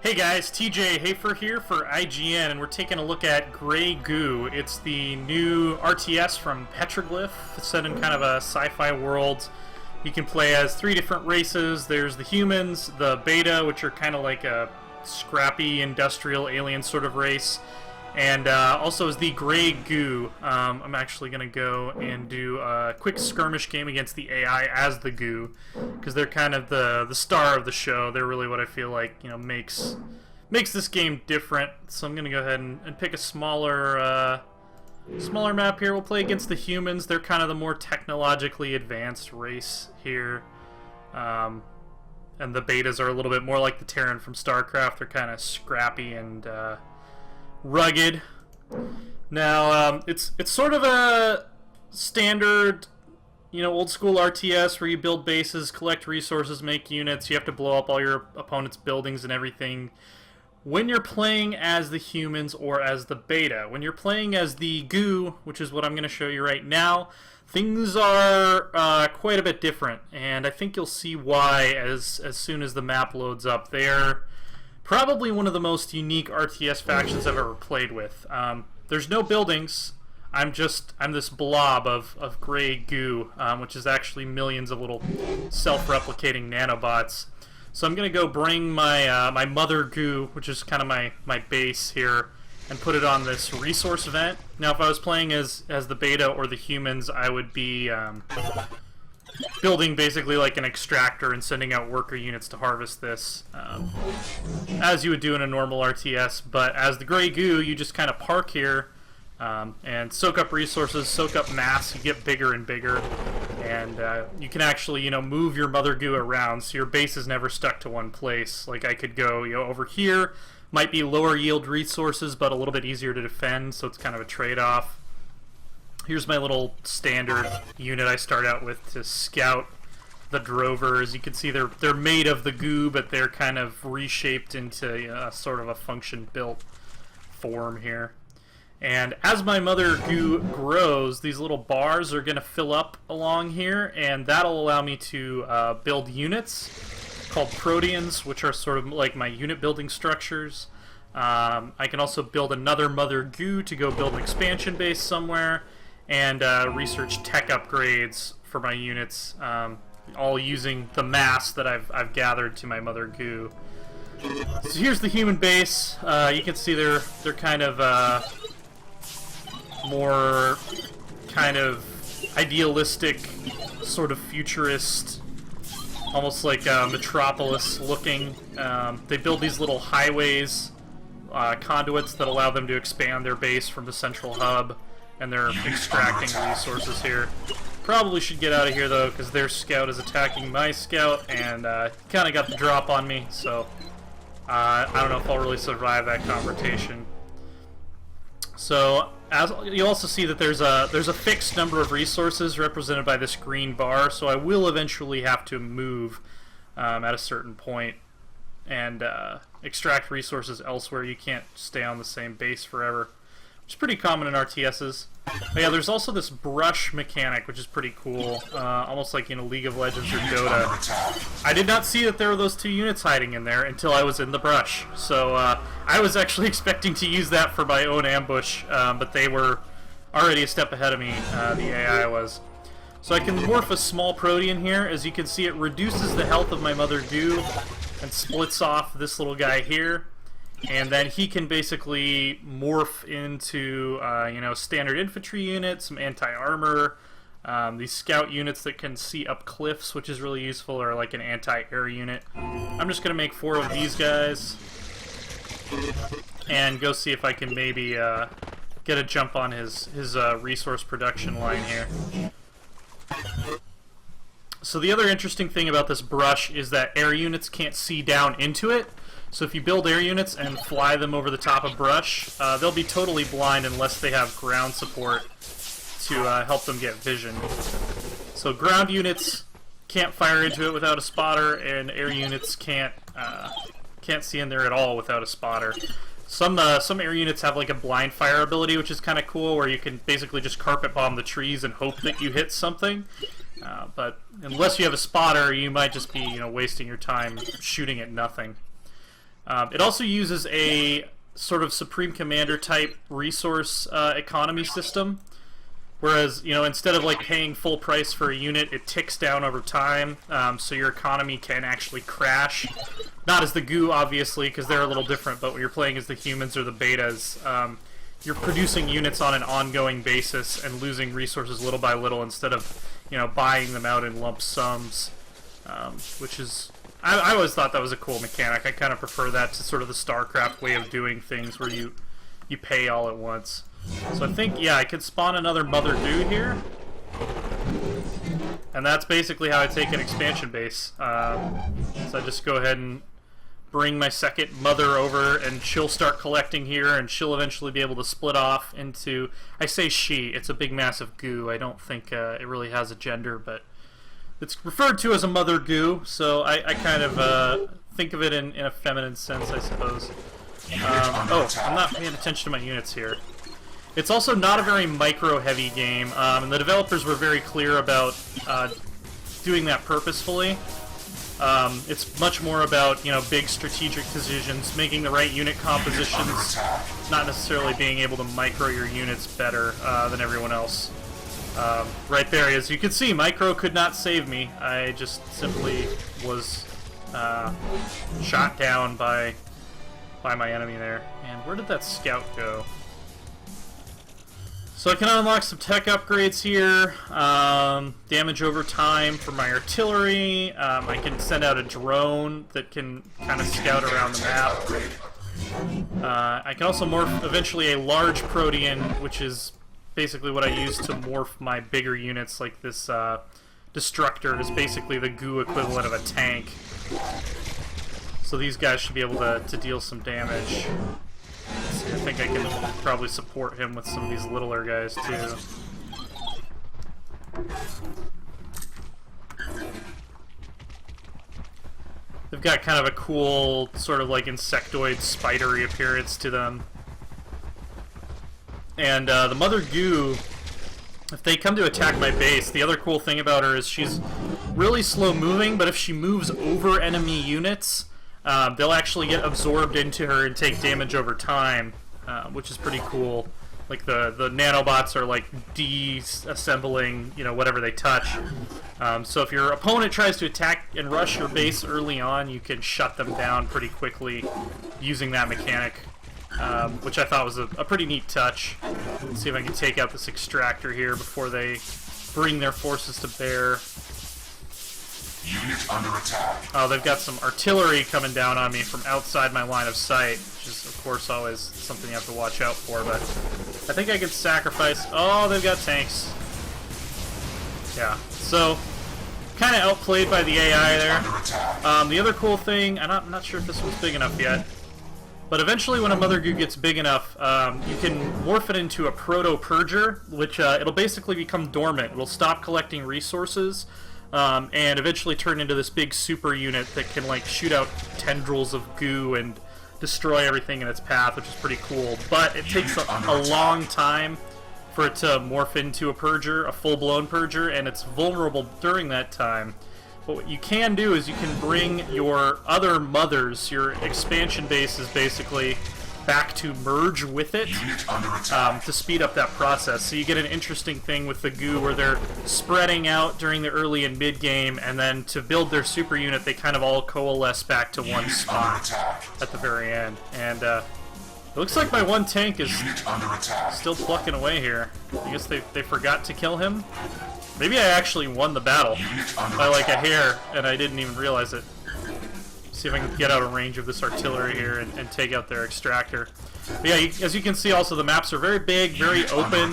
Hey guys, TJ Hafer here for IGN, and we're taking a look at Grey Goo. It's the new RTS from Petroglyph. It's set in kind of a sci-fi world. You can play as three different races. There's the humans, the beta, which are kind of like a scrappy industrial alien sort of race, and also is the Grey Goo. I'm actually going to go and do a quick skirmish game against the AI as the Goo, because they're kind of the star of the show. They're really what I feel like makes this game different. So I'm going to go ahead and pick a smaller map here. We'll play against the humans. They're kind of the more technologically advanced race here. And the betas are a little bit more like the Terran from StarCraft. They're kind of scrappy and rugged. Now, it's sort of a standard, old school RTS where you build bases, collect resources, make units. You have to blow up all your opponent's buildings and everything. When you're playing as the humans or as the beta, when you're playing as the Goo, which is what I'm going to show you right now, things are quite a bit different, and I think you'll see why as soon as the map loads up. They're probably one of the most unique RTS factions I've ever played with. There's no buildings. I'm this blob of Grey Goo, which is actually millions of little self-replicating nanobots. So I'm gonna go bring my my mother Goo, which is kind of my base here, and put it on this resource event. Now, if I was playing as the beta or the humans, I would be building basically like an extractor and sending out worker units to harvest this, as you would do in a normal RTS. But as the Grey Goo, you just kind of park here and soak up resources, soak up mass. You get bigger and bigger, and you can actually move your mother Goo around, so your base is never stuck to one place. Like I could go over here, might be lower yield resources but a little bit easier to defend, so it's kind of a trade-off. Here's my little standard unit I start out with to scout the drovers. You can see they're made of the Goo, but they're kind of reshaped into sort of a function-built form here. And as my mother Goo grows, these little bars are going to fill up along here, and that'll allow me to build units called proteans, which are sort of like my unit building structures. I can also build another mother Goo to go build an expansion base somewhere, and research tech upgrades for my units, all using the mass that I've gathered to my mother Goo. So here's the human base. You can see they're kind of more kind of idealistic, sort of futurist, almost like Metropolis looking. They build these little highways, conduits that allow them to expand their base from the central hub, and they're extracting resources here. Probably should get out of here though, because their scout is attacking my scout, and kind of got the drop on me, so I don't know if I'll really survive that confrontation. So as you also see that there's a fixed number of resources represented by this green bar, so I will eventually have to move at a certain point and extract resources elsewhere. You can't stay on the same base forever, which is pretty common in RTSs. But yeah, there's also this brush mechanic, which is pretty cool, almost like League of Legends or Dota. I did not see that there were those two units hiding in there until I was in the brush. So I was actually expecting to use that for my own ambush, but they were already a step ahead of me, the AI was. So I can morph a small protean here. As you can see, it reduces the health of my mother Goo and splits off this little guy here. And then he can basically morph into, standard infantry units, some anti-armor, these scout units that can see up cliffs, which is really useful, or like an anti-air unit. I'm just going to make 4 of these guys and go see if I can maybe get a jump on his resource production line here. So the other interesting thing about this brush is that air units can't see down into it. So if you build air units and fly them over the top of brush, they'll be totally blind unless they have ground support to help them get vision. So ground units can't fire into it without a spotter, and air units can't see in there at all without a spotter. Some air units have like a blind fire ability, which is kind of cool, where you can basically just carpet bomb the trees and hope that you hit something. But unless you have a spotter, you might just be wasting your time shooting at nothing. It also uses a sort of Supreme Commander type resource economy system. Whereas, you know, instead of like paying full price for a unit, it ticks down over time, so your economy can actually crash. Not as the goo, obviously, because they're a little different, but when you're playing as the humans or the betas, you're producing units on an ongoing basis and losing resources little by little instead of, you know, buying them out in lump sums, which is... I always thought that was a cool mechanic. I kind of prefer that to sort of the StarCraft way of doing things where you pay all at once. So I think, yeah, I could spawn another Mother Goo here. And that's basically how I take an expansion base. So I just go ahead and bring my second Mother over, and she'll start collecting here, and she'll eventually be able to split off into... I say she, it's a big massive goo. I don't think it really has a gender, but it's referred to as a Mother Goo, so I kind of think of it in a feminine sense, I suppose. Oh, I'm not paying attention to my units here. It's also not a very micro-heavy game, and the developers were very clear about doing that purposefully. It's much more about, you know, big strategic decisions, making the right unit compositions, not necessarily being able to micro your units better than everyone else. Right there, as you can see, micro could not save me. I just simply was shot down by my enemy there. And where did that scout go? So I can unlock some tech upgrades here, damage over time for my artillery, I can send out a drone that can kind of scout around the map. I can also morph eventually a large Protean, which is basically what I use to morph my bigger units, like this Destructor is basically the goo equivalent of a tank. So these guys should be able to deal some damage. I think I can probably support him with some of these littler guys, too. They've got kind of a cool, sort of like insectoid, spidery appearance to them. And the Mother Goo, if they come to attack my base, the other cool thing about her is she's really slow moving, but if she moves over enemy units, they'll actually get absorbed into her and take damage over time, which is pretty cool. Like the nanobots are like deassembling, you know, whatever they touch. So if your opponent tries to attack and rush your base early on, you can shut them down pretty quickly using that mechanic, which I thought was a pretty neat touch. Let's see if I can take out this extractor here before they bring their forces to bear. Unit under attack. Oh, they've got some artillery coming down on me from outside my line of sight, which is, of course, always something you have to watch out for, but I think I can sacrifice... Oh, they've got tanks. Yeah, so kind of outplayed by the AI there. The other cool thing, I'm not sure if this one's big enough yet, but eventually when a Mother Goo gets big enough, you can morph it into a Proto-Purger, which it'll basically become dormant. It'll stop collecting resources, and eventually turn into this big super unit that can like shoot out tendrils of goo and destroy everything in its path, which is pretty cool. But it takes a long time for it to morph into a Purger, a full-blown Purger, and it's vulnerable during that time. But what you can do is you can bring your other mothers, your expansion bases basically, back to merge with it to speed up that process. So you get an interesting thing with the goo where they're spreading out during the early and mid game, and then to build their super unit they kind of all coalesce back to one spot at the very end. And it looks like my one tank is still plucking away here. I guess they forgot to kill him. Maybe I actually won the battle by like a hair and I didn't even realize it. See if I can get out of range of this artillery here and take out their extractor. But yeah, as you can see also, the maps are very big, very open.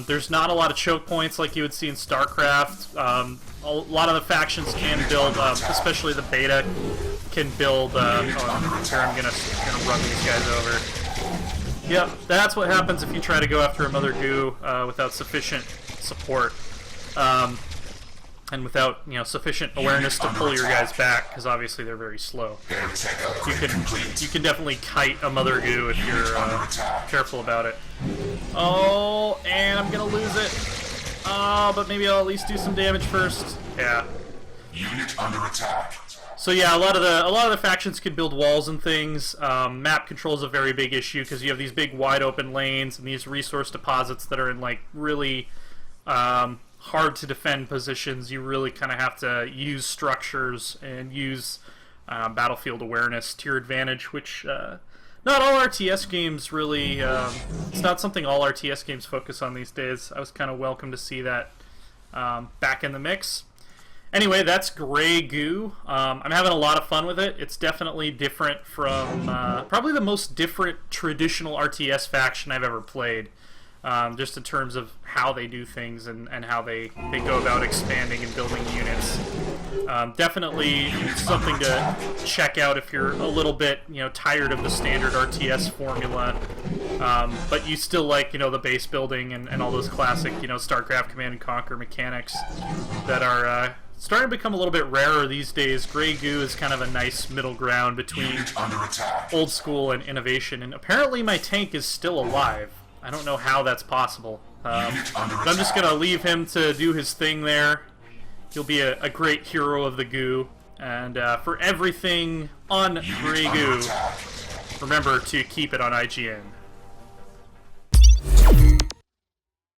There's not a lot of choke points like you would see in StarCraft. A lot of the factions can build, especially the beta, can build... here I'm gonna run these guys over. Yep, that's what happens if you try to go after a Mother Goo without sufficient support. And without, you know, sufficient awareness to pull your guys back, because obviously they're very slow. You can definitely kite a Mother Goo if you're careful about it. Oh, and I'm gonna lose it. Oh, but maybe I'll at least do some damage first. Yeah. Unit under attack. So yeah, a lot of the factions can build walls and things. Map control is a very big issue because you have these big wide open lanes and these resource deposits that are in like really hard to defend positions. You really kind of have to use structures and use battlefield awareness to your advantage, which not all RTS games really. It's not something all RTS games focus on these days. I was kind of welcome to see that back in the mix. Anyway, that's Grey Goo. I'm having a lot of fun with it. It's definitely different from probably the most different traditional RTS faction I've ever played, just in terms of how they do things and how they go about expanding and building units. Definitely something to check out if you're a little bit tired of the standard RTS formula, but you still like the base building and all those classic StarCraft Command and Conquer mechanics that are starting to become a little bit rarer these days. Grey Goo is kind of a nice middle ground between old school and innovation, and apparently my tank is still alive. I don't know how that's possible, but I'm just going to leave him to do his thing there. He'll be a great hero of the Goo, and for everything on Grey Goo, remember to keep it on IGN.